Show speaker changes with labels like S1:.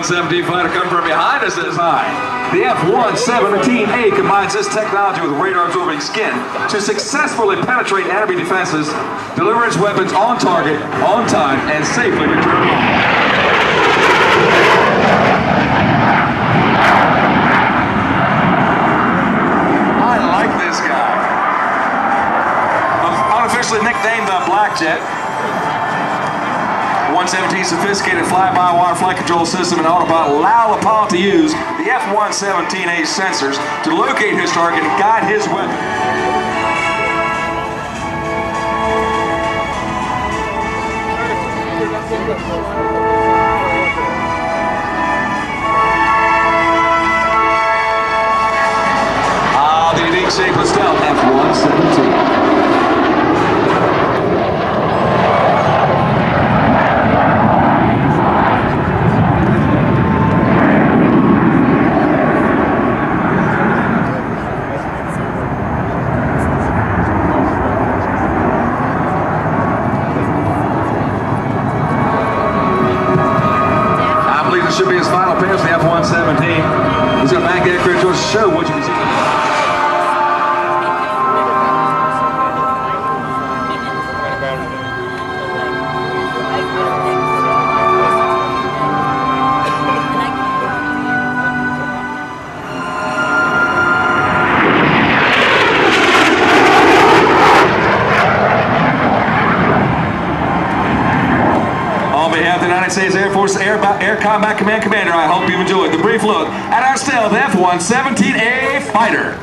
S1: F-117 fighter coming from behind us is high. The F-117A combines this technology with radar-absorbing skin to successfully penetrate enemy defenses, deliver its weapons on target, on time, and safely return home. I like this guy. Unofficially nicknamed the Black Jet. 117 sophisticated flyby water flight control system and autopilot allow the pilot to use the F-117A sensors to locate his target and guide his weapon. The unique shape of stealth F-117. Should be his final pass for the F-117. He's going to back the aircraft to show what you can see. On behalf of the United States Air Force Air Combat Command Commander, I hope you enjoyed the brief look at our stealth F-117A fighter.